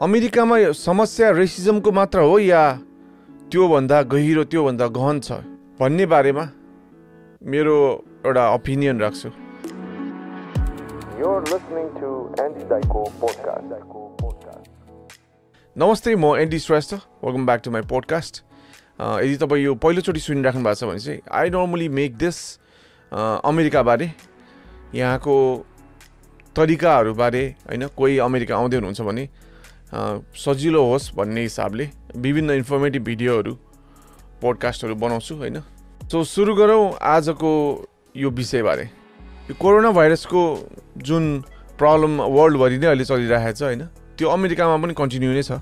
अमेरिकामा समस्या रेसिजमको मात्र हो या त्योभन्दा गहिरो त्योभन्दा गहन छ भन्ने बारेमा मेरो एउटा ओपिनियन राख्छु। नमस्ते, म Andy Shrestha. Welcome back to my podcast. यदि तपाईँ यो पहिलोचोटि सुनिराख्नु भएको छ भने चाहिँ आई नर्मली मेक दिस अमेरिकाबारे, यहाँको तरिकाहरूबारे होइन। कोही अमेरिका आउँदै हुनुहुन्छ भने सजिलो होस् भन्ने हिसाबले विभिन्न इन्फर्मेटिभ भिडियोहरू पोडकास्टहरू बनाउँछु होइन। सो सुरु गरौँ आजको यो विषयबारे। यो कोरोना भाइरसको जुन प्रब्लम वर्ल्डभरि नै अहिले चलिरहेको छ होइन, त्यो अमेरिकामा पनि कन्टिन्यू नै छ।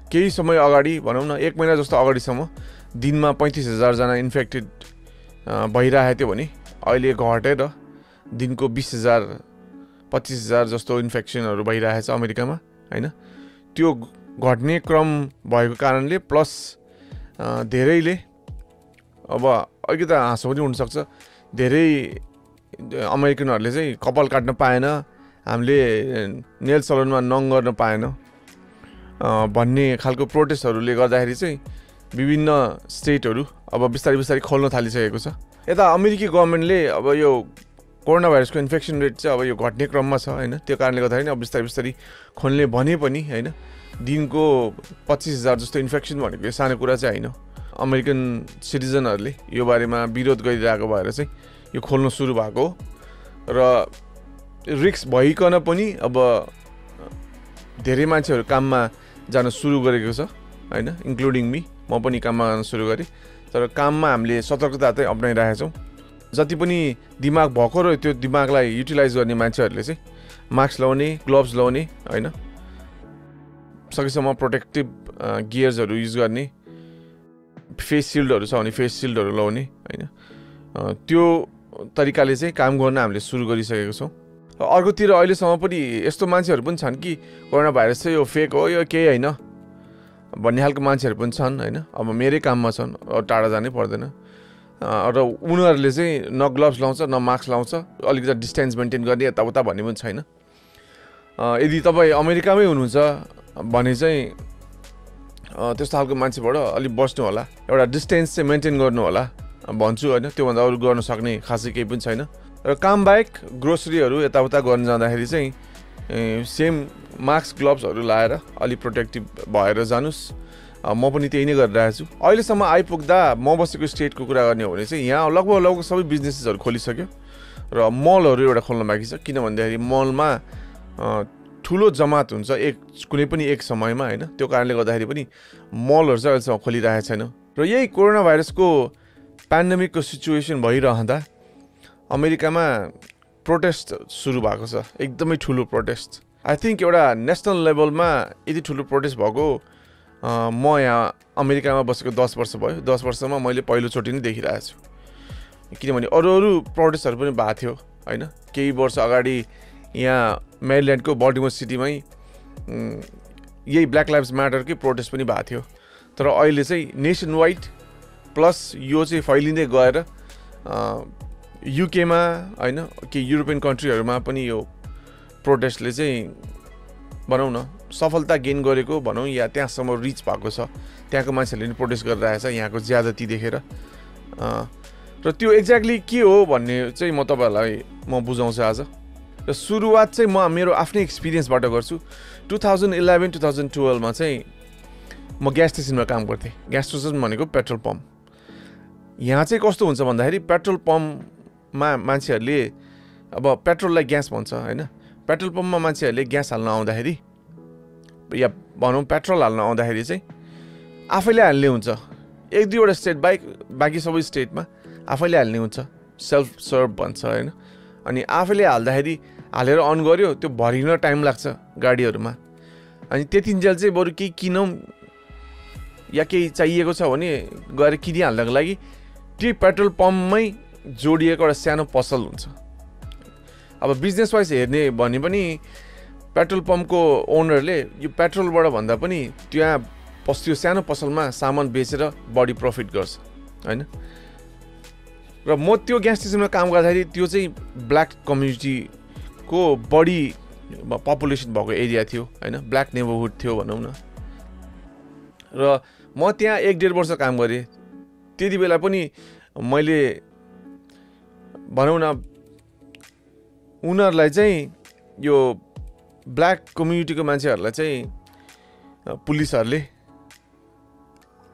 केही समय अगाडि भनौँ न 1 महिना जस्तो अगाडिसम्म दिनमा 35,000 जना इन्फेक्टेड भइरहेको थियो भने अहिले घटेर दिनको 20,000 25,000 जस्तो इन्फेक्सनहरू भइरहेछ अमेरिकामा होइन। त्यो घट्ने क्रम भएको कारणले प्लस धेरैले अब अघि त हाँसो पनि हुनसक्छ, धेरै अमेरिकनहरूले चाहिँ कपाल काट्न पाएन, हामीले नेल सलुनमा नङ गर्न पाएन भन्ने खालको प्रोटेस्टहरूले गर्दाखेरि चाहिँ विभिन्न स्टेटहरू अब बिस्तारै खोल्न थालिसकेको छ। यता अमेरिकी गभर्मेन्टले अब यो कोरोना भाइरसको इन्फेक्सन रेट चाहिँ अब यो घट्ने क्रममा छ होइन। त्यो कारणले गर्दाखेरि अब बिस्तारै खोल्ने भने पनि होइन, दिनको 25,000 जस्तो इन्फेक्सन भनेको यो सानो कुरा चाहिँ होइन। अमेरिकन सिटिजनहरूले यो बारेमा विरोध गरिरहेको भएर चाहिँ यो खोल्न सुरु भएको हो र रिस्क भइकन पनि अब धेरै मान्छेहरू काममा जान सुरु गरेको छ होइन, इन्क्लुडिङ मी। म पनि काममा जान सुरु गरेँ, तर काममा हामीले सतर्कता चाहिँ अपनाइरहेका छौँ। जति पनि दिमाग भएको र त्यो दिमागलाई युटिलाइज गर्ने मान्छेहरूले चाहिँ मास्क लाउने, ग्लोभ्स लाउने होइन, सकेसम्म प्रोटेक्टिभ गियर्सहरू युज गर्ने, फेस सिल्डहरू छ भने फेस सिल्डहरू लाउने होइन। त्यो तरिकाले चाहिँ काम गर्न हामीले सुरु गरिसकेको छौँ। अर्कोतिर अहिलेसम्म पनि यस्तो मान्छेहरू पनि छन् कि कोरोना भाइरस चाहिँ यो फेक हो, यो केही होइन भन्ने खालको मान्छेहरू पनि छन् होइन। अब मेरै काममा छन्, टाढा जानै पर्दैन र उनीहरूले चाहिँ न ग्लोभ्स लाउँछ न मास्क लाउँछ, अलिकति डिस्टेन्स मेन्टेन गर्ने यताउता भन्ने पनि छैन। यदि तपाईँ अमेरिकामै हुनुहुन्छ भने चाहिँ त्यस्तो खालको मान्छेबाट अलिक बस्नु होला, एउटा डिस्टेन्स चाहिँ मेन्टेन गर्नु होला भन्छु होइन। त्योभन्दा अरू गर्न सक्ने खासै केही पनि छैन। र काम बाहेक ग्रोसरीहरू यताउता गर्न जाँदाखेरि चाहिँ सेम मास्क ग्लोभ्सहरू लाएर अलिक प्रोटेक्टिभ भएर जानुहोस्। म पनि त्यही नै गरिरहेको छु। अहिलेसम्म आइपुग्दा म बसेको स्टेटको कुरा गर्ने हो भने चाहिँ यहाँ लगभग सबै बिजनेसेसहरू खोलिसक्यो र मलहरू एउटा खोल्न बाँकी छ। किन भन्दाखेरि मलमा ठुलो जमात हुन्छ कुनै पनि एक समयमा होइन। त्यो कारणले गर्दाखेरि पनि मलहरू चाहिँ अहिलेसम्म खोलिरहेको छैन। र यही कोरोना भाइरसको पेन्डेमिकको सिचुएसन भइरहँदा अमेरिकामा प्रोटेस्ट सुरु भएको छ, एकदमै ठुलो प्रोटेस्ट। आई थिङ्क एउटा नेसनल लेभलमा यति ठुलो प्रोटेस्ट भएको म यहाँ अमेरिकामा बसेको 10 वर्ष भयो। 10 वर्षमा मैले पहिलोचोटि नै देखिरहेको छु। किनभने अरू प्रोटेस्टहरू पनि भएको थियो होइन। केही वर्ष अगाडि यहाँ मेरील्यान्डको बल्टिमोर सिटीमै यही ब्ल्याक लाइभ्स म्याटरकै प्रोटेस्ट पनि भएको थियो। तर अहिले चाहिँ नेसन वाइड प्लस यो चाहिँ फैलिँदै गएर युकेमा होइन कि युरोपियन कन्ट्रीहरूमा पनि यो प्रोटेस्टले चाहिँ भनौँ न सफलता गेन गरेको भनौँ या त्यहाँसम्म रिच भएको छ। त्यहाँको मान्छेहरूले पनि प्रोटेस्ट गरिरहेछ यहाँको ज्यादती देखेर। र त्यो एक्ज्याक्टली के हो भन्ने चाहिँ म तपाईँहरूलाई म बुझाउँछु आज। र सुरुवात चाहिँ म मेरो आफ्नै एक्सपिरियन्सबाट गर्छु। 2011-2012 चाहिँ म ग्यास स्टेसनमा काम गर्थेँ। ग्यास स्टेसन भनेको पेट्रोल पम्प। यहाँ चाहिँ कस्तो हुन्छ भन्दाखेरि पेट्रोल पम्पमा मान्छेहरूले अब पेट्रोललाई ग्यास भन्छ होइन। पेट्रोल पम्पमा मान्छेहरूले ग्यास हाल्न आउँदाखेरि या भनौँ पेट्रोल हाल्न आउँदाखेरि चाहिँ आफैले हाल्ने हुन्छ। 1-2वटा स्टेट बाँकी सबै स्टेटमा आफैले हाल्ने हुन्छ, सेल्फ सर्भ भन्छ होइन। अनि आफैले हाल्दाखेरि हालेर अन गऱ्यो, त्यो भरिन टाइम लाग्छ गाडीहरूमा। अनि त्यतिन्जेल चाहिँ बरु केही किनौँ या केही चाहिएको छ भने गएर किनिहाल्नको लागि त्यो पेट्रोल पम्पमै जोडिएको एउटा सानो पसल हुन्छ। अब बिजनेस वाइज हेर्ने भने पनि पेट्रोल पम्पको ओनरले यो पेट्रोलबाट भन्दा पनि त्यहाँ त्यो सानो पसलमा सामान बेचेर बढी प्रफिट गर्छ होइन। र म त्यो ग्यास स्टेसनमा काम गर्दाखेरि त्यो चाहिँ ब्ल्याक कम्युनिटीको बढी पपुलेसन भएको एरिया थियो हैन, ब्ल्याक नेबरहुड थियो भनौँ न। र म त्यहाँ 1.5 वर्ष काम गरेँ। त्यति बेला पनि मैले भनौँ न उनीहरूलाई चाहिँ यो ब्ल्याक कम्युनिटीको मान्छेहरूलाई चाहिँ पुलिसहरूले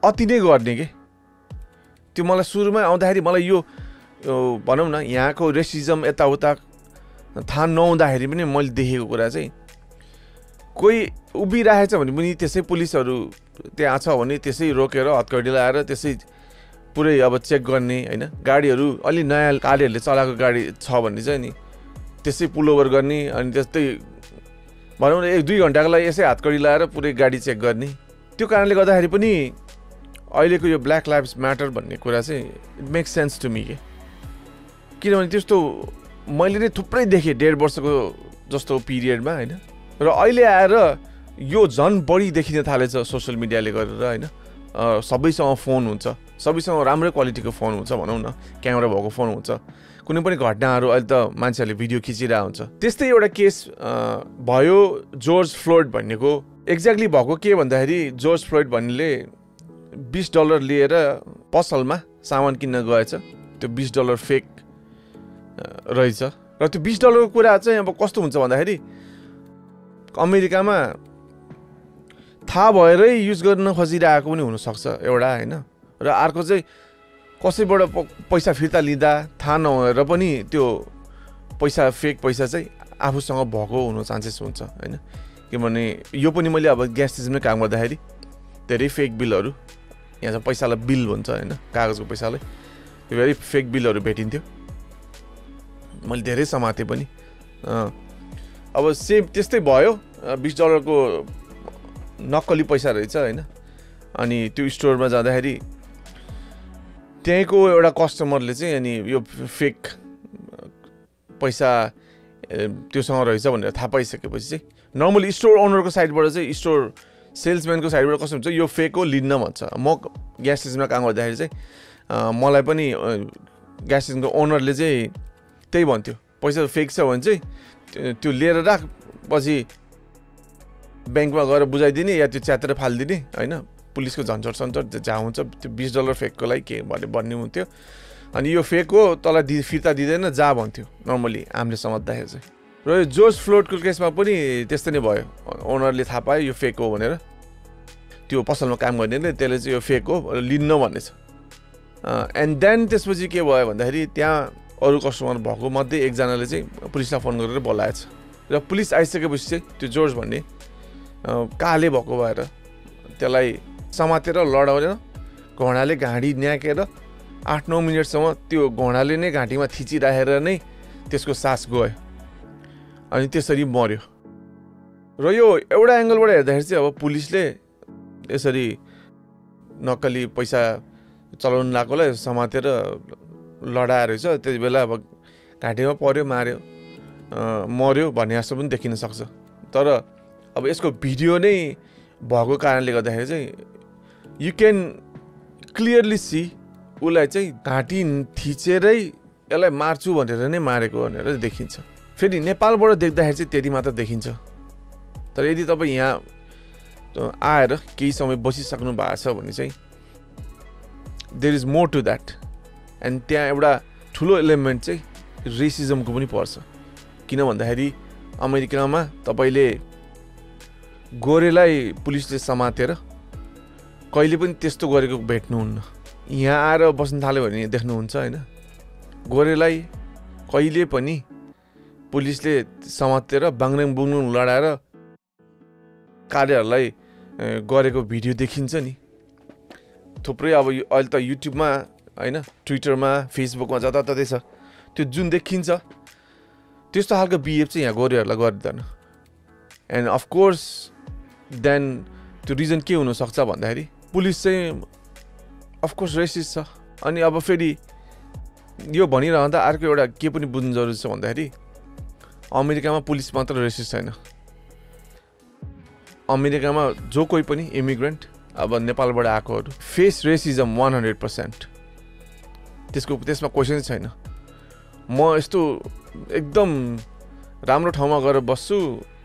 अति नै गर्ने के। त्यो मलाई सुरुमै आउँदाखेरि मलाई यो भनौँ न यहाँको रेसिजम यताउता थाहा नहुँदाखेरि पनि मैले देखेको कुरा चाहिँ कोही उभिरहेछ भने पनि त्यसै पुलिसहरू त्यहाँ छ भने त्यसै रोकेर हतकडी लगाएर त्यसै पुरै अब चेक गर्ने हैन। गाडीहरू अलि नयाँ गाडीहरूले चलाएको गाडी छ भने चाहिँ नि त्यसै पुल ओभर गर्ने अनि त्यस्तै भनौँ न 1-2 घन्टाको लागि यसै हातकडी लगाएर पुरै गाडी चेक गर्ने। त्यो कारणले गर्दाखेरि पनि अहिलेको यो ब्ल्याक लाइभ्स म्याटर भन्ने कुरा चाहिँ it makes sense to me के। किनभने त्यस्तो मैले नै थुप्रै देखेँ 1.5 वर्षको जस्तो पिरियडमा हैन। र अहिले आएर यो झन् बढी देखिन थालेछ सोसियल मिडियाले गरेर हैन। सबैसँग फोन हुन्छ, सबैसँग राम्रै क्वालिटीको फोन हुन्छ भनौँ न, क्यामेरा भएको फोन हुन्छ। कुनै पनि घटनाहरू अहिले त मान्छेहरूले भिडियो खिचिरहेको हुन्छ। त्यस्तै एउटा केस भयो जर्ज फ्लोइड भन्नेको। एक्ज्याक्टली भएको के भन्दाखेरि जर्ज फ्लोइड भन्नेले $20 लिएर पसलमा सामान किन्न गएछ। त्यो $20 फेक रहेछ। र त्यो $20 को कुरा चाहिँ अब कस्तो हुन्छ भन्दाखेरि अमेरिकामा थाहा भएरै युज गर्न खोजिरहेको पनि हुनसक्छ एउटा हैन। र अर्को चाहिँ कसैबाट पैसा फिर्ता लिँदा थाहा नभएर पनि त्यो पैसा फेक पैसा चाहिँ आफूसँग भएको हुनु चान्सेस हुन्छ हैन। किनभने यो पनि मैले अब ग्यास स्टेसनमै काम गर्दाखेरि धेरै फेक बिलहरू, यहाँ चाहिँ पैसालाई बिल भन्छ हैन, कागजको पैसालाई, त्यो भेरी फेक बिलहरू भेटिन्थ्यो। मैले धेरै समातेँ पनि। अब सेम त्यस्तै भयो। $20 को नक्कली पैसा रहेछ हैन। अनि त्यो स्टोरमा जाँदाखेरि त्यहीँको एउटा कस्टमरले चाहिँ अनि यो फेक पैसा त्योसँग रहेछ भनेर थाहा पाइसकेपछि चाहिँ नर्मली स्टोर ओनरको साइडबाट चाहिँ स्टोर सेल्सम्यानको साइडबाट कस्तो हुन्छ यो फेक हो लिन्न भन्छ। म ग्यास स्टेसनमा काम गर्दाखेरि चाहिँ मलाई पनि ग्यास स्टेसनको ओनरले चाहिँ त्यही भन्थ्यो, पैसा फेक छ भने चाहिँ त्यो लिएर राख, पछि ब्याङ्कमा गएर बुझाइदिने या त्यो च्यातेर फालिदिने हैन। पुलिसको झन्झट सन्झट जहाँ हुन्छ त्यो $20 फेकको लागि के भन्ने हुन्थ्यो। अनि यो फेक हो तँलाई फिर्ता दिँदैन जा भन्थ्यो नर्मली हामीले समात्दाखेरि चाहिँ। र यो जर्ज फ्लोइडको केसमा पनि त्यस्तै नै भयो। ओनरले थाहा पायो यो फेक हो भनेर, त्यो पसलमा काम गर्नेले त्यसले चाहिँ यो फेक हो लिन्न भन्नेछ। एन्ड देन त्यसपछि के भयो भन्दाखेरि त्यहाँ अरू कस्टमर भएको मध्ये एकजनाले चाहिँ पुलिसलाई फोन गरेर बोलाएछ। र पुलिस आइसकेपछि चाहिँ त्यो जर्ज भन्ने काले भएको भएर त्यसलाई समातेर लडाउन घोडाले घाँटी न्याकेर 8-9 मिनटसम्म त्यो घोडाले नै घाँटीमा थिचिराखेर नै त्यसको सास गयो अनि त्यसरी मर्यो। र यो एउटा एङ्गलबाट हेर्दाखेरि चाहिँ अब पुलिसले यसरी नक्कली पैसा चलाउन लागेकोलाई समातेर लडाएर रहेछ, त्यति बेला अब घाँटीमा पर्यो मार्यो मर्यो भन्ने जस्तो पनि देखिन सक्छ। तर अब यसको भिडियो नै भएको कारणले गर्दाखेरि चाहिँ यु क्यान क्लियरली सी उसलाई चाहिँ घाँटी थिचेरै यसलाई मार्छु भनेर नै मारेको भनेर देखिन्छ। फेरि नेपालबाट देख्दाखेरि चाहिँ त्यति मात्र देखिन्छ। तर यदि तपाईँ यहाँ आएर केही समय बसिसक्नु भएको छ भने चाहिँ there is more to that. And त्यहाँ एउटा ठुलो एलिमेन्ट चाहिँ रेसिजमको पनि पर्छ। किन भन्दाखेरि अमेरिकामा तपाईँले गोरेलाई पुलिसले समातेर कहिले पनि त्यस्तो गरेको भेट्नुहुन्न। यहाँ आएर बस्न थाल्यो भने देख्नुहुन्छ हैन, गोरेलाई कहिले पनि पुलिसले समातेर बाङराङ बुङरुङ लडाएर कार्यहरूलाई गरेको भिडियो देखिन्छ नि थुप्रै। अब अहिले त युट्युबमा हैन, ट्विटरमा, फेसबुकमा जताततै छ, त्यो जुन देखिन्छ त्यस्तो खालको बिहेभ चाहिँ यहाँ गोरेहरूलाई गर्दैन। एन्ड अफकोर्स देन त्यो रिजन के हुनसक्छ भन्दाखेरि पुलिस चाहिँ अफकोर्स रेसिस्ट छ। अनि अब फेरि यो भनिरहँदा अर्को एउटा के पनि बुझ्नु जरुरी छ भन्दाखेरि अमेरिकामा पुलिस मात्र रेसिस्ट छैन। अमेरिकामा जो कोही पनि इमिग्रेन्ट अब नेपालबाट आएकोहरू फेस रेसिजम 100%। त्यसमा क्वेसन छैन। म यस्तो एकदम राम्रो ठाउँमा गएर बस्छु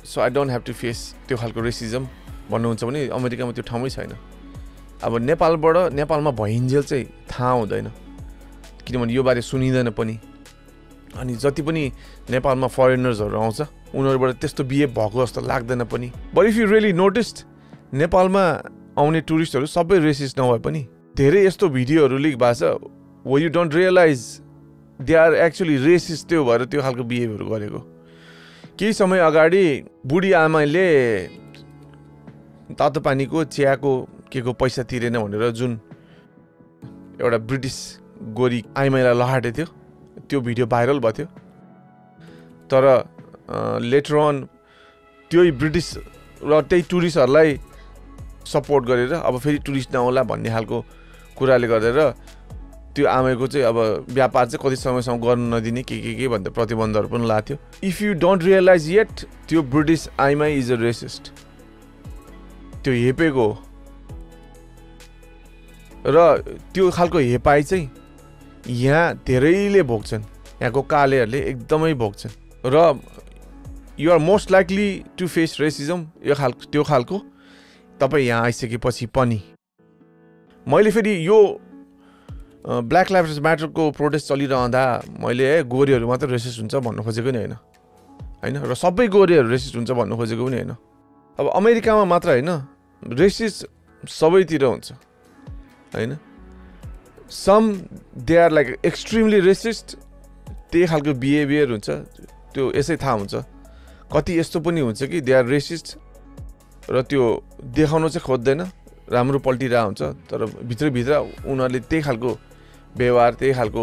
so I don't have to face त्यो खालको रेसिजम भन्नुहुन्छ भने अमेरिकामा त्यो ठाउँमै छैन। अब नेपालमा भइन्जेल चाहिँ थाहा हुँदैन किनभने यो बारे सुनिँदैन पनि। अनि जति पनि नेपालमा फरेनर्सहरू आउँछ उनीहरूबाट त्यस्तो बिहेभ भएको जस्तो लाग्दैन पनि। But if you really noticed नेपालमा आउने टुरिस्टहरू सबै रेसिस्ट नभए पनि धेरै यस्तो भिडियोहरू लिक भएको छ वो you don't realise they are actually racist त्यो भएर त्यो खालको बिहेभहरू गरेको। केही समय अगाडि बुढी आमाले तातो पानीको चियाको के को पैसा तिरेन भनेर जुन एउटा ब्रिटिस गोरी आइमाईलाई लहाटे थियो त्यो भिडियो भाइरल भएको थियो। तर लेटर अन त्यही ब्रिटिस र त्यही टुरिस्टहरूलाई सपोर्ट गरेर अब फेरि टुरिस्ट नआउला भन्ने खालको कुराले गरेर त्यो आमाईको चाहिँ अब व्यापार चाहिँ कति समयसम्म गर्नु नदिने के भन्दा प्रतिबन्धहरू पनि लाग्थ्यो। If you don't realise yet त्यो ब्रिटिस आइमाई इज अ रेसिस्ट, त्यो हेपेको हो। र त्यो खालको हेपाइ चाहिँ यहाँ धेरैले भोग्छन्, यहाँको कालेहरूले एकदमै भोग्छन् र you are most likely to face racism त्यो खालको तपाईँ यहाँ आइसकेपछि पनि। मैले फेरि यो ब्ल्याक लाइभ्स म्याटरको प्रोटेस्ट चलिरहँदा मैले गोरेहरू मात्र रेसिस्ट हुन्छ भन्नु खोजेको नि होइन र सबै गोरेहरू रेसिस्ट हुन्छ भन्नु खोजेको पनि होइन। अब अमेरिकामा मात्र होइन रेसिस्ट सबैतिर हुन्छ होइन। Some they are like extremely racist, त्यही खालको बिहेभियर हुन्छ त्यो यसै थाहा हुन्छ। कति यस्तो पनि हुन्छ कि दे आर रेसिस्ट र त्यो देखाउन चाहिँ खोज्दैन, राम्रो पल्टिरहेको हुन्छ तर भित्रभित्र उनीहरूले त्यही खालको व्यवहार त्यही खालको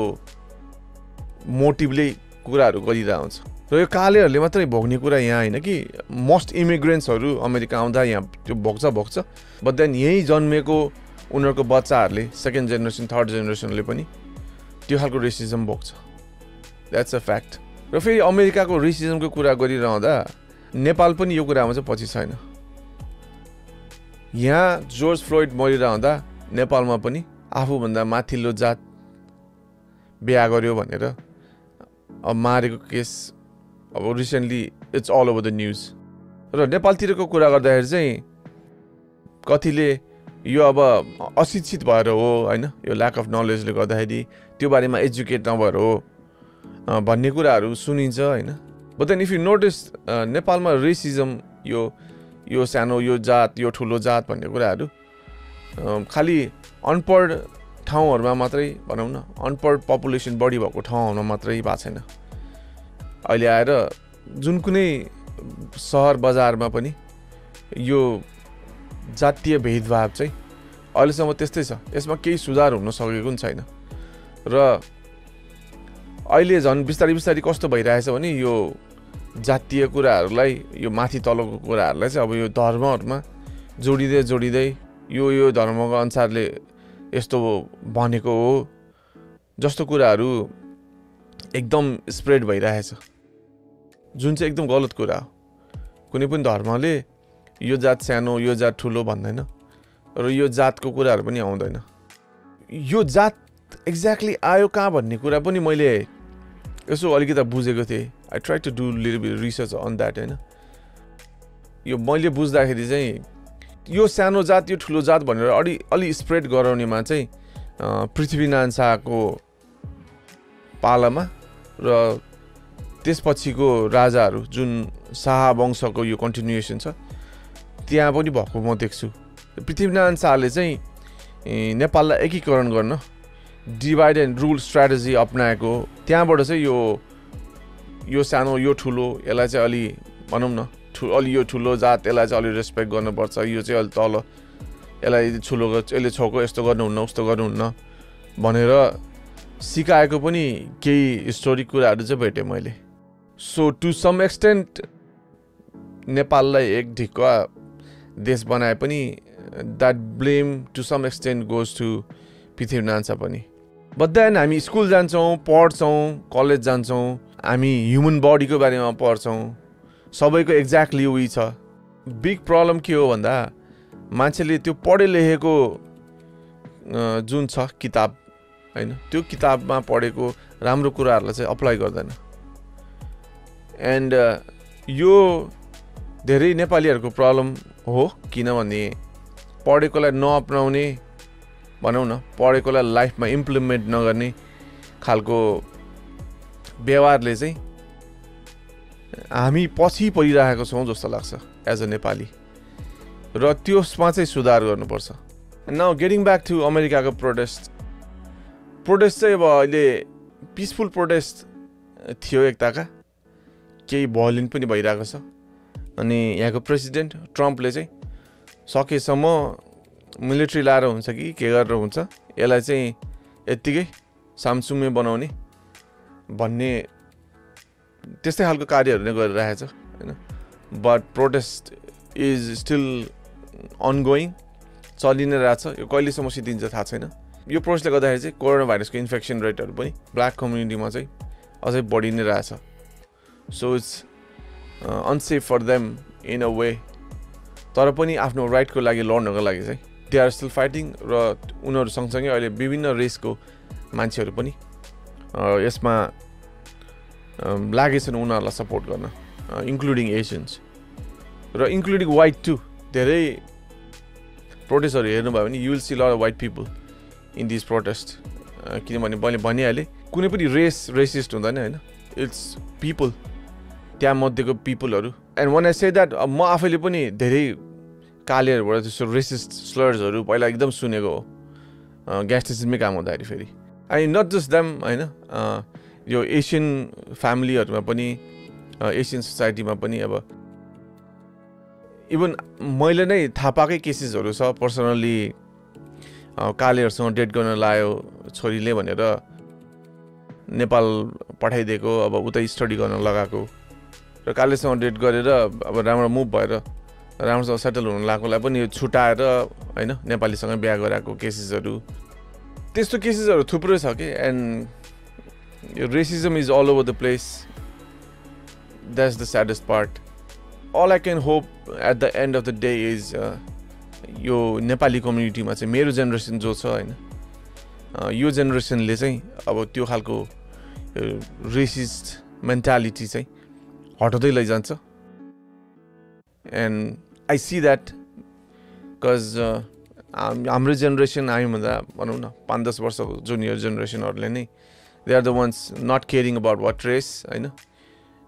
मोटिभले कुराहरू गरिरहेको हुन्छ। र यो कालेहरूले मात्रै भोग्ने कुरा यहाँ होइन कि मोस्ट इमिग्रेन्ट्सहरू अमेरिका आउँदा यहाँ त्यो भोग्छ बट देन यहीँ जन्मेको उनीहरूको बच्चाहरूले सेकेन्ड जेनेरेसन थर्ड जेनेरेसनले पनि त्यो खालको रेसिजम भोग्छ। That's a fact. र फेरि अमेरिकाको रेसिजमको कुरा गरिरहँदा नेपाल पनि यो कुरामा चाहिँ पछि छैन। यहाँ जर्ज फ्लोइड मरिरहँदा नेपालमा पनि आफूभन्दा माथिल्लो जात बिहा गर्यो भनेर अब मारेको केस अब recently it's all over the news. र नेपालतिरको कुरा गर्दाखेरि चाहिँ कतिले यो अब अशिक्षित भएर हो होइन, यो ल्याक अफ नलेजले गर्दाखेरि त्यो बारेमा एजुकेट नभएर हो भन्ने कुराहरू सुनिन्छ होइन। But then if you notice नेपालमा रेसिजम यो सानो यो जात यो ठुलो जात भन्ने कुराहरू खालि अनपढ ठाउँहरूमा मात्रै भनौँ न, अनपढ पपुलेसन बढी भएको ठाउँहरूमा मात्रै भएको छैन। अहिले आएर जुन कुनै सहर बजारमा पनि यो जातीय भेदभाव चाहिँ अहिलेसम्म त्यस्तै छ, यसमा केही सुधार हुन सकेको पनि छैन। र अहिले झन् बिस्तारै कस्तो भइरहेछ भने यो जातीय कुराहरूलाई यो माथि तलको कुराहरूलाई चाहिँ अब यो धर्महरूमा जोडिँदै यो धर्मको अनुसारले यस्तो भनेको हो जस्तो कुराहरू एकदम स्प्रेड भइरहेछ, जुन चाहिँ एकदम गलत कुरा हो। कुनै पनि धर्मले यो जात सानो यो जात ठुलो भन्दैन र यो जातको कुराहरू पनि आउँदैन। यो जात एक्ज्याक्टली आयो कहाँ भन्ने कुरा पनि मैले यसो अलिकति बुझेको थिएँ। I try to do little bit research on that होइन। यो मैले बुझ्दाखेरि चाहिँ यो सानो जात यो ठुलो जात भनेर अलि स्प्रेड गराउनेमा चाहिँ पृथ्वीनारायण शाहको पालामा र त्यसपछिको राजाहरू जुन शाह वंशको यो कन्टिन्युएसन छ त्यहाँ पनि भएको म देख्छु। पृथ्वीनारायण शाहले चाहिँ नेपाललाई एकीकरण गर्न डिभाइड एन्ड रुल स्ट्राटेजी अपनाएको, त्यहाँबाट चाहिँ यो सानो यो ठुलो यसलाई चाहिँ अलि भनौँ न अलि यो ठुलो जात यसलाई चाहिँ अलि रेस्पेक्ट गर्नुपर्छ, यो चाहिँ अलि तल यसलाई ठुलो यसले छोको यस्तो गर्नुहुन्न उस्तो गर्नुहुन्न भनेर सिकाएको पनि केही हिस्टोरिक कुराहरू चाहिँ भेटेँ मैले। सो टु सम एक्सटेन्ट नेपाललाई एक ढिक्का देश बनाए पनि that blame to some extent goes to Prithvinarayan Shah पनि। बट देन हामी स्कुल जान्छौँ, पढ्छौँ, कलेज जान्छौँ, हामी ह्युमन बडीको बारेमा पढ्छौँ, सबैको एक्ज्याक्टली उही छ। बिग प्रब्लम के हो भन्दा मान्छेले त्यो पढे लेखेको जुन छ किताब होइन, त्यो किताबमा पढेको राम्रो कुराहरूलाई चाहिँ अप्लाई गर्दैन। एन्ड यो धेरै नेपालीहरूको प्रब्लम हो, किनभने पढेकोलाई नअपनाउने भनौँ न, पढेकोलाई लाइफमा इम्प्लिमेन्ट नगर्ने खालको व्यवहारले चाहिँ हामी पछि परिरहेको छौँ जस्तो लाग्छ एज अ नेपाली, र त्यसमा चाहिँ सुधार गर्नुपर्छ। नाउ गेटिङ ब्याक टु अमेरिकाको प्रोटेस्ट चाहिँ अब अहिले पिसफुल प्रोटेस्ट थियो एकताका, केही भयोलेन्ट पनि भइरहेको छ। अनि यहाँको प्रेसिडेन्ट ट्रम्पले चाहिँ सकेसम्म मिलिट्री लाएर हुन्छ कि के गरेर हुन्छ, यसलाई चाहिँ यत्तिकै सामसुमे बनाउने भन्ने त्यस्तै खालको कार्यहरू नै गरिरहेछ होइन। But protest is still ongoing, चलि नै रहेछ। यो कहिलेसम्म सिद्धिन्छ थाहा छैन। यो प्रोटेस्टले गर्दाखेरि चाहिँ कोरोना भाइरसको इन्फेक्सन रेटहरू पनि ब्ल्याक कम्युनिटीमा चाहिँ अझै बढी नै रहेछ। So it's unsafe for them in a way, तर पनि आफ्नो राइटको लागि लड्नको लागि चाहिँ दे आर स्टिल फाइटिङ। र उनीहरू सँगसँगै अहिले विभिन्न रेसको मान्छेहरू पनि यसमा लागेछन् उनीहरूलाई सपोर्ट गर्न, इन्क्लुडिङ एसियन्स र इन्क्लुडिङ वाइट टु। धेरै प्रोटेस्टहरू हेर्नुभयो भने you will see lot of white people in this protest, किनभने मैले भनिहालेँ कुनै पनि रेसिस्ट हुँदैन होइन, इट्स पिपल, त्यहाँ मध्येको पिपलहरू। And when I say that, म आफैले पनि धेरै कालेहरूबाट त्यस्तो रेसिस्ट स्लर्सहरू पहिला एकदम सुनेको हो ग्यास स्टेसनमै काम हुँदाखेरि। फेरि आई नट जस्ट द्याम होइन, यो एसियन फ्यामिलीहरूमा पनि, एसियन सोसाइटीमा पनि अब इभन मैले नै थाहा पाएकै केसेसहरू छ पर्सनल्ली। कालेहरूसँग डेट गर्न लायो छोरीले भनेर नेपाल पठाइदिएको, अब उतै स्टडी गर्न लगाएको, र कालेसँग डेट गरेर अब राम्रो मुभ भएर राम्रोसँग सेटल हुन लागेकोलाई पनि यो छुटाएर होइन नेपालीसँग बिहा गराएको केसेसहरू, त्यस्तो केसेसहरू थुप्रै छ कि। And racism is all over the place, that's the saddest part. All I can hope at the end of the day is यो नेपाली कम्युनिटीमा चाहिँ मेरो जेनेरेसन जो छ होइन, यो जेनेरेसनले चाहिँ अब त्यो खालको रेसिस्ट मेन्टालिटी चाहिँ हटाउँदै लैजान्छ। And I see that because हाम्रो जेनेरेसन हामीभन्दा भनौँ न 5-10 वर्षको जुनियर जेनेरेसनहरूले नै they are the ones not caring about what race होइन,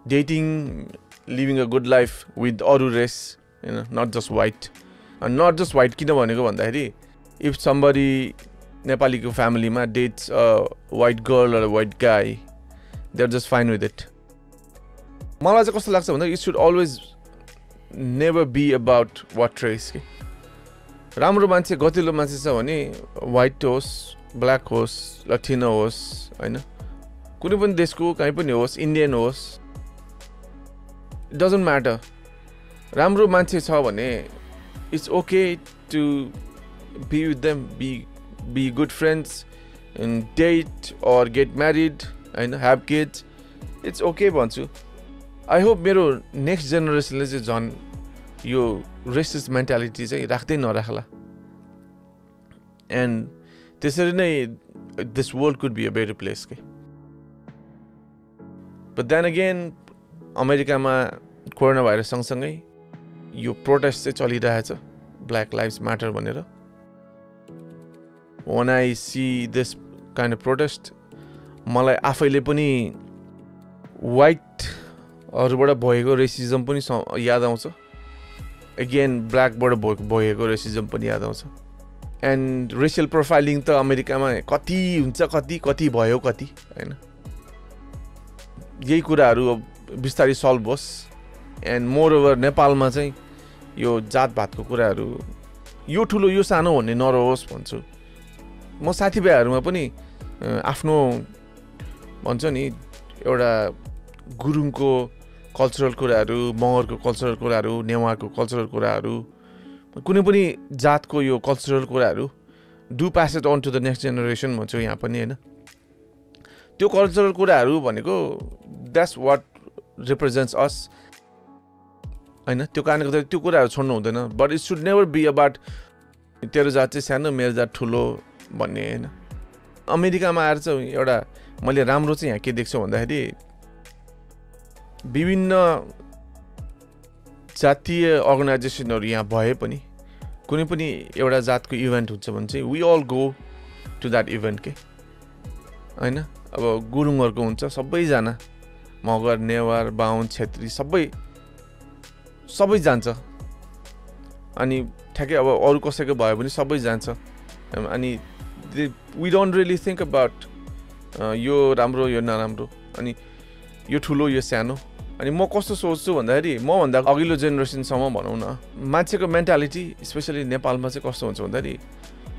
dating, living a good life with अरू रेस होइन, नट जस्ट वाइट। किन भनेको भन्दाखेरि इफ समबडी नेपालीको फ्यामिलीमा dates a white girl or white guy, they are just fine with it. मलाई चाहिँ कस्तो लाग्छ भन्दा it should always never be about what race के। राम्रो मान्छे, गतिलो मान्छे छ भने वाइट होस्, ब्ल्याक होस्, लथिनो होस् होइन, कुनै पनि देशको कहीँ पनि होस्, इन्डियन होस्, इट डजन्ट म्याटर। राम्रो मान्छे छ भने it's okay to be with them, be good friends, date or get married होइन, ह्याभ किड्स, इट्स ओके भन्छु। आई होप मेरो नेक्स्ट जेनेरेसनले चाहिँ झन् यो रेसिस्ट मेन्टालिटी चाहिँ राख्दै नराख्ला। एन्ड त्यसरी नै this world could be a better place के। बट देन अगेन अमेरिकामा कोरोना भाइरस सँगसँगै यो प्रोटेस्ट चाहिँ चलिरहेछ, ब्ल्याक लाइभ्स म्याटर भनेर। when I see this kind of protest, मलाई आफैले पनि वाइटहरूबाट भएको रेसिजम पनि याद आउँछ, अगेन ब्ल्याकबाट भएको रेसिजम पनि याद आउँछ। एन्ड रेसियल प्रोफाइलिङ त अमेरिकामा कति हुन्छ, कति भयो होइन। यही कुराहरू बिस्तारै सल्भ होस्। एन्ड मोर ओभर नेपालमा चाहिँ यो जातभातको कुराहरू यो ठुलो यो सानो भन्ने नरहोस् भन्छु म। साथीभाइहरूमा पनि आफ्नो भन्छ नि एउटा गुरुङको कल्चरल कुराहरू, मगरको कल्चरल कुराहरू, नेवारको कल्चरल कुराहरू, कुनै पनि जातको यो कल्चरल कुराहरू do pass it on to the next generation भन्छु यहाँ पनि होइन। त्यो कल्चरल कुराहरू भनेको द्याट्स वाट रिप्रेजेन्ट्स अस होइन। त्यो कारणले गर्दा त्यो कुराहरू छोड्नु हुँदैन। But it should never be about तेरो जात चाहिँ सानो मेरो जात ठुलो भन्ने होइन। अमेरिकामा आएर चाहिँ एउटा मैले राम्रो चाहिँ यहाँ के देख्छु भन्दाखेरि विभिन्न जातीय अर्गनाइजेसनहरू यहाँ भए पनि कुनै पनि एउटा जातको इभेन्ट हुन्छ भने चाहिँ we all go to that event के हैन अब गुरुङहरूको हुन्छ सबैजना मगर नेवार बाहुन छेत्री सबै जान्छ अनि ठ्याक्कै अब अरू कसैको भयो भने सबै जान्छ अनि we don't really think about यो राम्रो यो नराम्रो अनि यो ठुलो यो सानो अनि म कस्तो सोच्छु भन्दाखेरि मभन्दा अघिल्लो जेनेरेसनसम्म भनौँ न मान्छेको मेन्टालिटी स्पेसली नेपालमा चाहिँ कस्तो हुन्छ भन्दाखेरि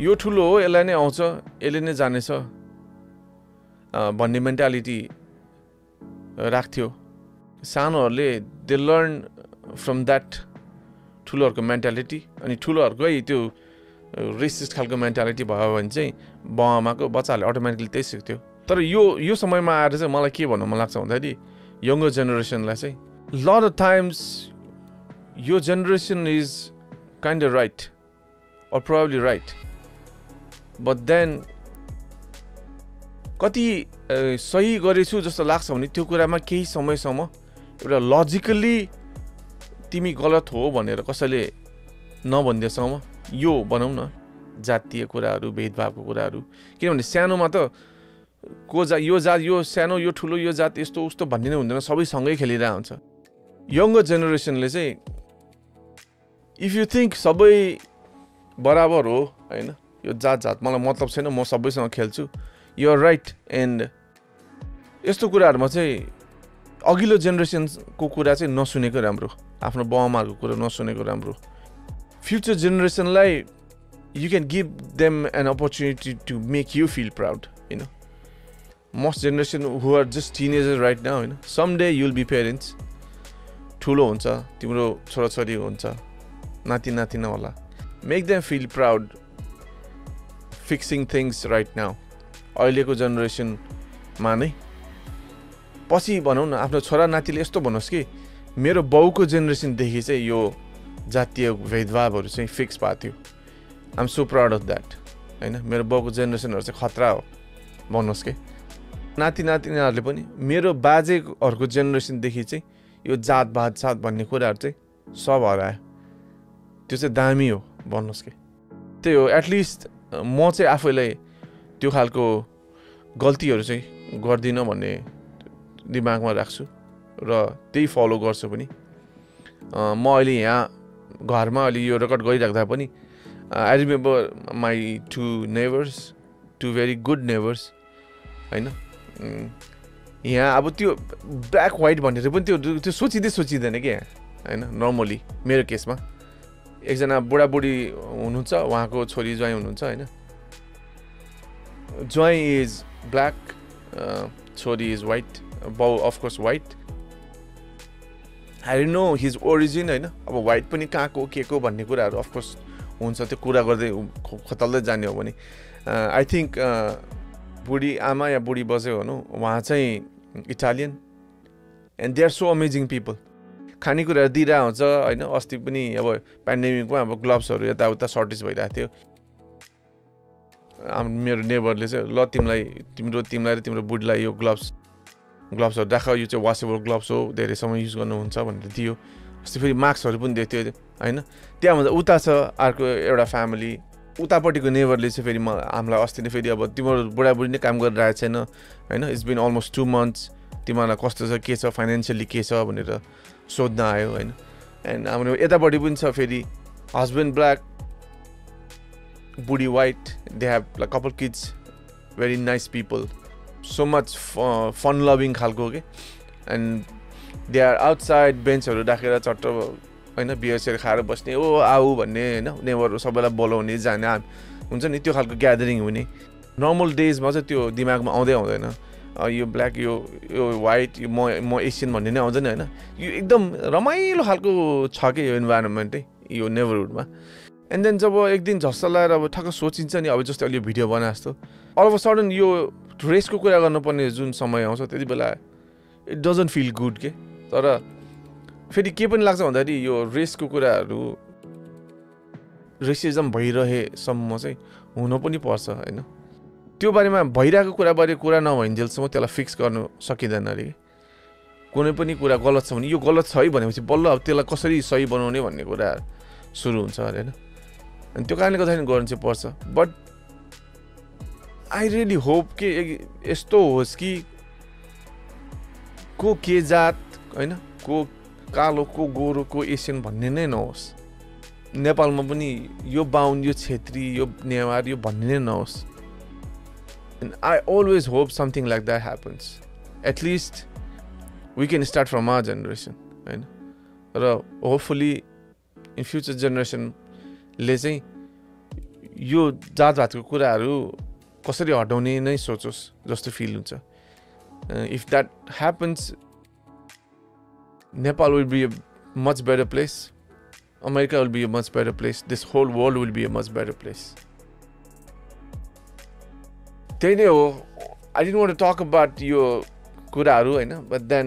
यो ठुलो हो यसलाई नै आउँछ यसले नै जानेछ भन्ने मेन्टालिटी राख्थ्यो सानोहरूले दे लर्न फ्रम द्याट ठुलोहरूको मेन्टालिटी अनि ठुलोहरूकै त्यो रेसिस्ट खालको मेन्टालिटी भयो भने चाहिँ बाउआमाको बच्चाहरूले अटोमेटिकली त्यही सिक्थ्यो तर यो समयमा आएर चाहिँ मलाई के भन्नु मन लाग्छ भन्दाखेरि यङ्गर जेनेरेसनलाई चाहिँ लट अफ टाइम्स यो generation is kind of right or probably right but then कति सही गरेछु जस्तो लाग्छ भने त्यो कुरामा केही समयसम्म एउटा लजिकल्ली तिमी गलत हो भनेर कसैले नभन्देसम्म यो भनौँ न जातीय कुराहरू भेदभावको कुराहरू किनभने सानोमा त यो जात यो सानो यो ठुलो यो जात यस्तो उस्तो भन्ने नै हुँदैन सबै सँगै खेलिरहेको हुन्छ यङ्गर जेनेरेसनले चाहिँ इफ यु थिङ्क सबै बराबर हो हैन यो जात मलाई मतलब छैन म सबैसँग खेल्छु यु आर राइट एन्ड यस्तो कुराहरूमा चाहिँ अघिल्लो जेनेरेसनको कुरा चाहिँ नसुनेको राम्रो आफ्नो बाउआमाहरूको कुरा नसुनेको राम्रो फ्युचर जेनेरेसनलाई you can give them an opportunity to make you feel proud हैन most generation who are just teenager right now हैन some day you will be parents ठुलो हुन्छ तिम्रो छोराछोरी हुन्छ नाति नातिना होला make them feel proud fixing things right now अहिलेको जेनेरेसनमा नै पछि भनौँ न आफ्नो छोरा नातिले यस्तो भन्नुहोस् कि मेरो बाउको जेनेरेसनदेखि चाहिँ यो जातीय भेदभावहरू चाहिँ फिक्स भएको थियो I am so proud of that हैन मेरो बाउको जेनेरेसनहरू चाहिँ खतरा हो भन्नुहोस् कि नाति नातिनाहरूले पनि मेरो बाजेहरूको जेनेरेसनदेखि चाहिँ यो जात भन्ने कुराहरू चाहिँ सब हरायो त्यो चाहिँ दामी हो भन्नुहोस् कि त्यही हो एटलिस्ट म चाहिँ आफैलाई त्यो खालको गल्तीहरू चाहिँ गर्दिनँ भन्ने दिमागमा राख्छु र त्यही फलो गर्छु पनि म अहिले यहाँ घरमा अहिले यो रेकर्ड गरिराख्दा पनि I remember my two neighbours two very good neighbours हैन यहाँ अब त्यो ब्ल्याक व्हाइट भनेर पनि त्यो सोचिँदैन क्या हैन नर्मली मेरो केसमा एकजना बुढाबुढी हुनुहुन्छ उहाँको छोरी ज्वाइँ हुनुहुन्छ हैन ज्वाइँ इज ब्ल्याक छोरी इज व्हाइट बाउ of course white I know his origin हैन अब व्हाइट पनि कहाँको के को भन्ने कुराहरू अफकोर्स हुन्छ त्यो कुरा गर्दै खतल्दै जाने हो भने आई थिङ्क बुढी आमा या बुढी बज्यो भनौँ उहाँ चाहिँ Italian and they are so amazing people खानेकुराहरू दिइरहेको हुन्छ होइन अस्ति पनि अब पेन्डेमिकमा अब ग्लोभ्सहरू यताउता सर्टेज भइरहेको थियो मेरो नेबरले चाहिँ ल तिमीलाई र तिम्रो बुढीलाई यो ग्लोभ्सहरू राख यो चाहिँ वासेबल ग्लोभ्स हो धेरै समय युज गर्नुहुन्छ भनेर दियो अस्ति फेरि मास्कहरू पनि दिएको थियो होइन त्यहाँभन्दा उता छ अर्को एउटा फ्यामिली उतापट्टिको नेबरले चाहिँ फेरि हामीलाई अस्ति नै फेरि अब तिम्रो बुढाबुढी नै काम गरिरहेको छैन होइन इट्स बिन अलमोस्ट 2 months तिमीहरूलाई कस्तो छ के छ फाइनेन्सियली के छ भनेर सोध्न आयो होइन एन्ड हाम्रो यतापट्टि पनि छ फेरि हस्बेन्ड ब्ल्याक बुढी white they have like couple kids very nice people so much fun loving खालको के एन्ड दे आर आउटसाइड बेन्चहरू राखेर चट्ट होइन बियर खाएर बस्ने ओ आऊ भन्ने होइन नेबरहरू सबैलाई बोलाउने जाने हुन्छ नि त्यो खालको ग्यादरिङ हुने नर्मल डेजमा चाहिँ त्यो दिमागमा आउँदैन यो ब्ल्याक यो व्हाइट यो म एसियन भन्ने नै आउँदैन होइन यो एकदम रमाइलो खालको छ कि यो इन्भाइरोमेन्टै यो नेबरहुडमा एन्ड देन जब एक दिन झस्सा लगाएर अब ठक्क सोचिन्छ नि अब जस्तै अहिले भिडियो बनाए जस्तो अल अफ अ सडन यो रेसको कुरा गर्नुपर्ने जुन समय आउँछ त्यति बेला इट डजन्ट फिल गुड के तर फेरि के पनि लाग्छ भन्दाखेरि यो रेसको कुराहरू रेसिजम भइरहेसम्म चाहिँ हुन पनि पर्छ होइन त्यो बारेमा भइरहेको कुरा नभइन्जेलसम्म त्यसलाई फिक्स गर्नु सकिँदैन अरे कुनै पनि कुरा गलत छ भने यो गलत छ है भनेपछि बल्ल अब त्यसलाई कसरी सही बनाउने भन्ने कुरा सुरु हुन्छ हैन अनि त्यो कारणले गर्दाखेरि गर्नु चाहिँ पर्छ बट आई रियली होप कि यस्तो होस् कि को के जात हैन को कालो को गोरो को एसियन भन्ने नै नहोस् नेपालमा पनि यो बाहुन यो क्षेत्री यो नेवार यो भन्ने नै नहोस् and I always hope something like that happens at least we can start from our generation हैन र hopefully in future generation ले चाहिँ यो जातभातको कुराहरू कसरी हटाउने नै सोचोस् जस्तो फिल हुन्छ if that happens Nepal will be a much better place America will be a much better place this whole world will be a much better place त्यही नै हो I didn't want to talk about यो कुराहरू हैन but then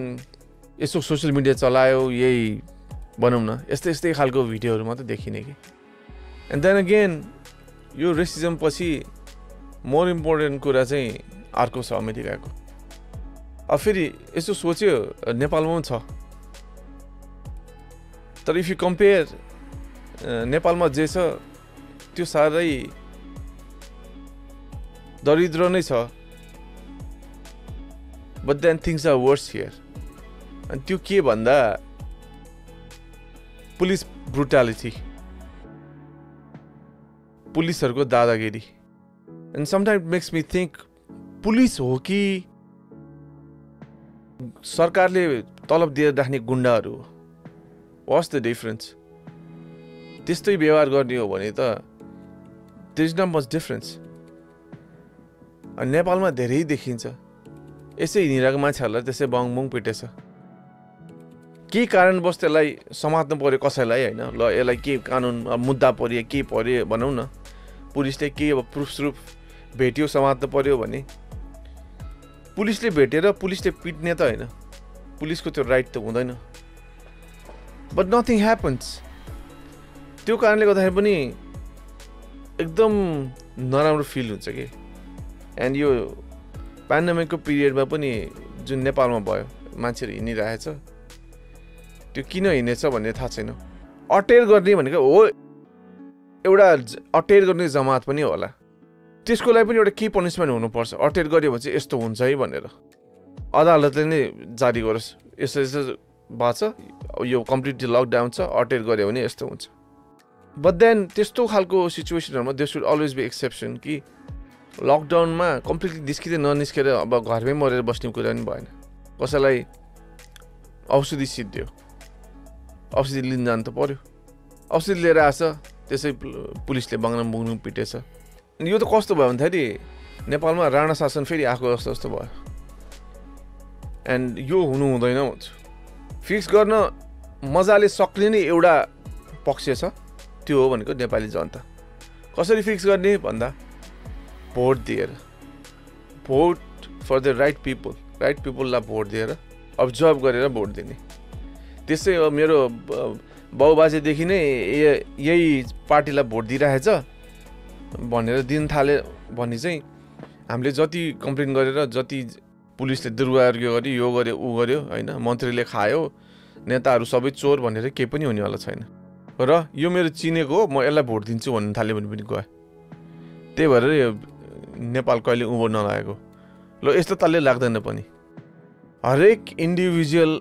यसो social media चलायो यही बनाउँ न यस्तै खालको भिडियोहरू मात्र देखिने कि and then again यो रेसिजम पछि मोर इम्पोर्टेन्ट कुरा चाहिँ अर्को छ अमेरिकाको अब फेरि यसो सोच्यो नेपालमा पनि छ तर इफ यु कम्पेयर नेपालमा जे छ त्यो सारै दरिद्र नै छ but then things are worse here अनि त्यो के भन्दा पुलिस ब्रुटालिटी पुलिसहरुको दादागिरी and sometimes it makes me think police हो कि सरकारले तलब दिएर राख्ने गुण्डाहरू हो what's the difference त्यस्तै व्यवहार गर्ने हो भने त there is not much difference अनि नेपालमा धेरै देखिन्छ यसै हिँडिरहेको मान्छेहरूलाई त्यसै बङ पिटेछ के कारणवश त्यसलाई समात्नु पर्यो कसैलाई हैन ल यसलाई के कानुन मुद्दा पर्यो के पर्यो भनौं न पुलिसले के अब प्रुफ भेट्यो समात्नु पर्यो भने पुलिसले भेटेर पुलिसले पिट्ने त हैन पुलिसको त्यो राइट त हुँदैन but nothing happens त्यो कारणले गर्दाखेरि पनि एकदम नराम्रो फिल हुन्छ के and यो पेन्डेमिकको पिरियडमा पनि जुन नेपालमा भयो मान्छेहरु हिँडिरहेछ त्यो किन हिँडेछ भन्ने थाहा छैन अटेर गर्ने भनेको हो एउटा अटेर गर्ने जमात पनि होला त्यसको लागि पनि एउटा के पनिशमेन्ट हुनुपर्छ अटेर गर्यो भने चाहिँ यस्तो हुन्छ है भनेर अदालतले नै जारी गरोस् यसो बाछ यो कम्प्लिटली लकडाउन छ अटेर गर्यो भने यस्तो हुन्छ बट देन त्यस्तो खालको सिचुएसनहरुमा there should always be exception कि लकडाउनमा कम्प्लिटली निस्किदै ननिस्केर अब घरमै मरेर बस्ने कुरा पनि भएन कसैलाई औषधि सिद्धियो औषधि लिन जानु त पर्यो औषधि लिएर आछ त्यसै पुलिसले बङ्गना पिटेछ अनि यो त कस्तो भयो भन्दाखेरि नेपालमा राणा शासन फेरि आएको जस्तो भयो एन्ड यो हुनु हुँदैन भन्छु फिक्स गर्न मजाले सक्ने नै एउटा पक्ष छ त्यो हो भनेको नेपाली जनता कसरी फिक्स गर्ने भन्दा भोट दिएर भोट फर द राइट पिपललाई भोट दिएर अब्जर्भ गरेर भोट दिने त्यसै मेरो बाउबाजेदेखि नै यही पार्टीलाई भोट दिइरहेछ भनेर दिन थाले भने चाहिँ हामीले जति कम्प्लेन गरेर जति पुलिसले दुर्व्यवहार गर्यो यो गर्यो उ गर्यो हैन मन्त्रीले खायो नेताहरू सबै चोर भनेर केही पनि हुनेवाला छैन र यो मेरो चिनेको हो म यसलाई भोट दिन्छु भन्नु थाल्यो भने पनि गयो त्यही भएर नेपाल कहिले उभो नलागेको ल यस्तो तालले लाग्दैन पनि हरेक इन्डिभिजुअल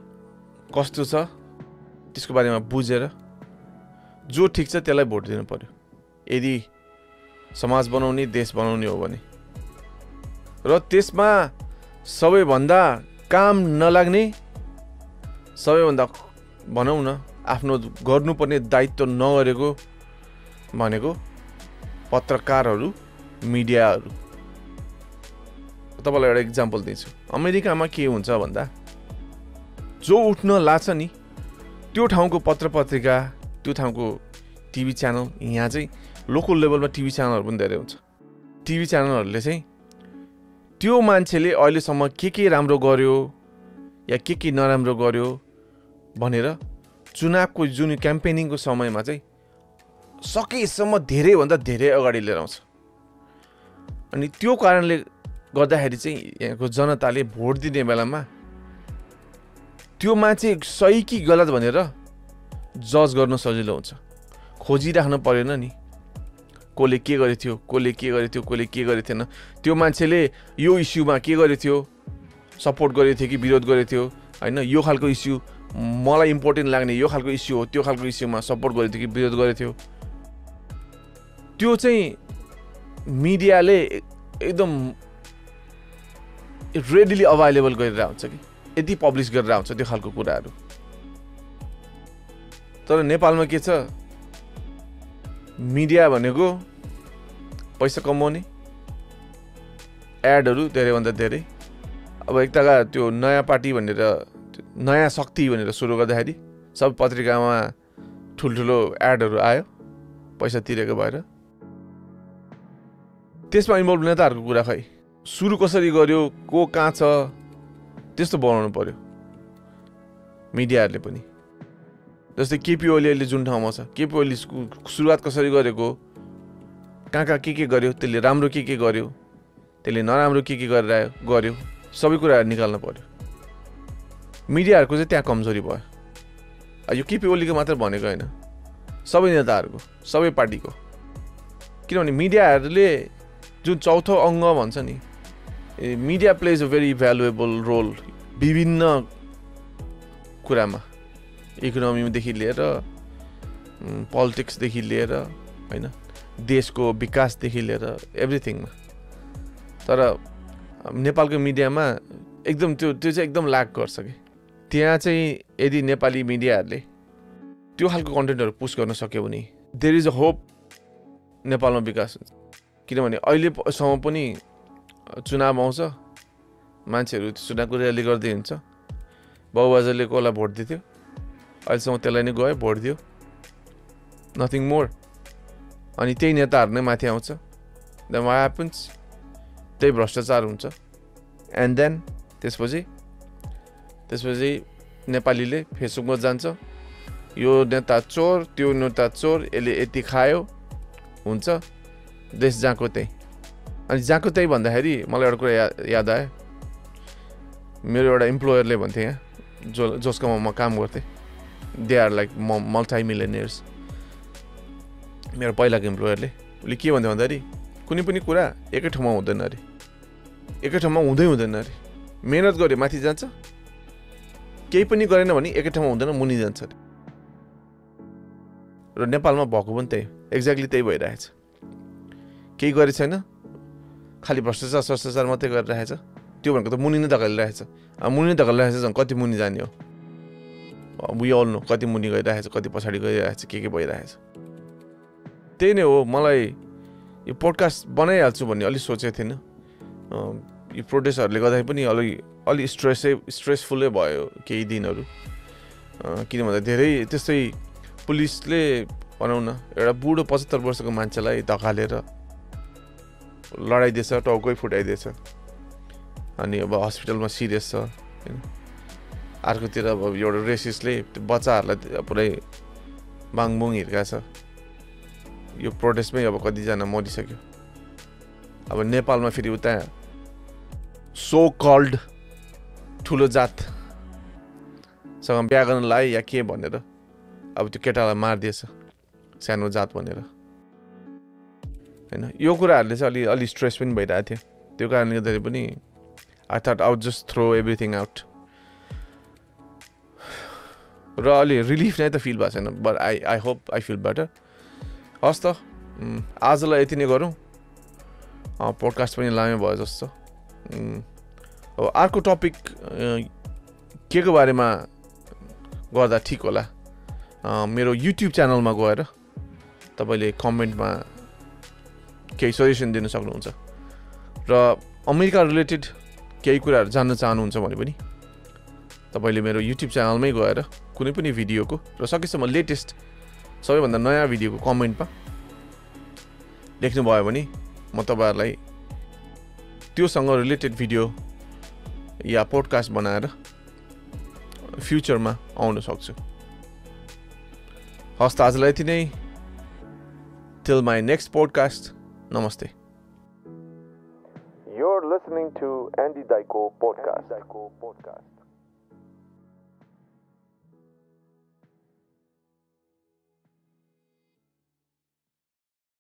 कस्तो छ त्यसको बारेमा बुझेर जो ठीक छ त्यसलाई भोट दिनु पर्यो यदि समाज बनाउने देश बनाउने हो भने र त्यसमा सबैभन्दा काम नलाग्ने सबैभन्दा भनौं न आफ्नो गर्नुपर्ने दायित्व नगरेको भनेको पत्रकारहरू मिडियाहरू तपाईलाई एउटा एक्जाम्पल दिन्छु अमेरिकामा के हुन्छ भन्दा जो उठ्न लाग्छ नि त्यो ठाउँको पत्रपत्रिका त्यो ठाउँको टिभी च्यानल यहाँ चाहिँ लोकल लेभलमा टिभी च्यानलहरु पनि धेरै हुन्छ टिभी च्यानलहरुले चाहिँ त्यो मान्छेले अहिलेसम्म के राम्रो गर्यो या के नराम्रो गर्यो भनेर चुनावको जुन क्याम्पेनिङको समयमा चाहिँ सकेसम्म धेरै भन्दा धेरै अगाडि लिएर आउँछ अनि त्यो कारणले गर्दाखेरि चाहिँ यहाँको जनताले भोट दिने बेलामा त्यो मान्छे सही कि गलत भनेर जज गर्न सजिलो हुन्छ। खोजिराख्न परेन नि कसले के गरेथ्यो, कसले के गरेथ्यो, कसले के गरेथेन, त्यो मान्छेले यो इस्युमा के गरेथ्यो, सपोर्ट गरेथ्यो कि विरोध गरेथ्यो हैन, यो खालको इस्यु मलाई इम्पोर्टेन्ट लाग्ने यो खालको इस्यु हो, त्यो खालको इस्युमा सपोर्ट गरेथ्यो कि विरोध गरेथ्यो, त्यो चाहिँ मिडियाले एकदम रेडिली अभाइलेबल गरेर हुन्छ कि यति पब्लिस गरेर हुन्छ त्यो खालको कुराहरू। तर नेपालमा के छ, मिडिया भनेको पैसा कमाउने, एडहरू धेरैभन्दा धेरै। अब एकताका त्यो नयाँ पार्टी भनेर, नयाँ शक्ति भनेर सुरु गर्दाखेरि सब पत्रिकामा ठुल्ठुलो एडहरू आयो पैसा तिरेको भएर। त्यसमा इन्भल्भ नेताहरूको कुरा खै सुरु कसरी गर्यो, को कहाँ छ, त्यस्तो बनाउनु पर्यो मिडियाहरूले पनि। जस्तै केपी ओली अहिले जुन ठाउँमा छ, केपी ओली सुरुवात कसरी गरेको, कहाँ कहाँ के गर्यो, त्यसले राम्रो के गर्यो, त्यसले नराम्रो के गरेर गर्यो, सबै कुराहरू निकाल्नु पर्यो। मिडियाहरूको चाहिँ त्यहाँ कमजोरी भयो। यो केपी ओलीको मात्र भनेको होइन, सबै नेताहरूको, सबै पार्टीको। किनभने मिडियाहरूले जुन चौथो अङ्ग भन्छ नि, media plays a very valuable role विभिन्न कुरामा, इकोनोमीदेखि लिएर पोलिटिक्सदेखि लिएर हैन, देशको विकासदेखि लिएर एभ्रिथिङमा। तर नेपालको मिडियामा एकदम त्यो चाहिँ एकदम ल्याक गर्छ कि। त्यहाँ चाहिँ यदि नेपाली मिडियाहरूले त्यो खालको कन्टेन्टहरू पुश गर्न सक्यो भने देयर इज अ होप नेपालमा विकास हुन्छ। किनभने अहिलेसम्म पनि चुनाव आउँछ, मान्छेहरू चुनावको र्याली गर्दै हुन्छ, बाबुबाजेले कसलाई भोट दिथ्यो, अहिलेसम्म त्यसलाई नै गयो भोट दियो, नथिङ मोर। अनि त्यही नेताहरू नै माथि आउँछ, देन व्हाट ह्यापन्स, त्यही भ्रष्टाचार हुन्छ। एन्ड देन त्यसपछि नेपालीले फेसबुकमा जान्छ, यो नेता चोर, त्यो नेता चोर, यसले यति खायो, हुन्छ देश जहाँको त्यही। अनि जहाँको त्यही भन्दाखेरि मलाई एउटा कुरा याद आयो, मेरो एउटा इम्प्लोयरले भन्थे यहाँ जसकोमा म काम गर्थेँ, they are like multi millionaires. मेरो पहिलाको इम्प्लोयरले उसले के भन्थ्यो भन्दाखेरि कुनै पनि कुरा एकै ठाउँमा हुँदैन अरे, एकै ठाउँमा हुँदैन अरे, मेहनत गऱ्यो माथि जान्छ, केही पनि गरेन भने एकै ठाउँमा हुँदैन मुनि जान्छ अरे। र नेपालमा भएको पनि त्यही एक्ज्याक्टली त्यही भइरहेछ। केही गरेको छैन, खालि भ्रष्टाचार मात्रै गरिरहेछ, त्यो भनेको त मुनि नै धकालिरहेछ। मुनि नै धकालिरहेछ झन् कति मुनि जाने हो, वी अल नो कति मुनि गइरहेछ, कति पछाडि गइरहेछ, के भइरहेछ। त्यही नै हो। मलाई यो पोडकास्ट बनाइहाल्छु भन्ने अलिक सोचेको थिएन। यो प्रोटेस्टहरूले गर्दाखेरि पनि अलि स्ट्रेसफुलै भयो केही दिनहरू। किन भन्दा धेरै त्यस्तै पुलिसले भनौँ न एउटा बुढो 75 वर्षको मान्छेलाई धकालेर लडाइदिएछ, टाउकै फुटाइदिएछ, अनि अब हस्पिटलमा सिरियस छ हैन। अर्कोतिर अब एउटा रेसिस्टले बच्चाहरूलाई पुरै बाङबुङ हिर्काछ। यो प्रोटेस्टमै अब कतिजना मरिसक्यो। अब नेपालमा फेरि उता सो कल्ड ठुलो जातसँग बिहा गर्न लाए या के भनेर अब त्यो केटालाई मारिदिएछ सानो जात भनेर हैन। यो कुराहरूले चाहिँ अलि स्ट्रेस पनि भइरहेको थियो। त्यो कारणले गर्दाखेरि पनि I thought out just throw everything out. र अलि रिलिफ नै त फिल भएको छैन, but I hope I feel better. हस् त, आजलाई यति नै गरौँ। पोडकास्ट पनि लामो भयो जस्तो। अब अर्को टपिक के को बारेमा गर्दा ठिक होला, मेरो युट्युब च्यानलमा गएर तपाईँले कमेन्टमा केही सजेसन दिन सक्नुहुन्छ। र अमेरिका रिलेटेड केही कुराहरू जान्न चाहनुहुन्छ भने पनि तपाईँले मेरो युट्युब च्यानलमै गएर कुनै पनि भिडियोको र सकेसम्म लेटेस्ट सबैभन्दा नयाँ भिडियोको कमेन्टमा लेख्नुभयो भने म तपाईँहरूलाई त्योसँग रिलेटेड भिडियो या पोडकास्ट बनाएर फ्युचरमा आउन सक्छु। हस् त, आजलाई यति नै। टिल माई नेक्स्ट पोडकास्ट, नमस्ते। You're listening to Andy Daiko podcast.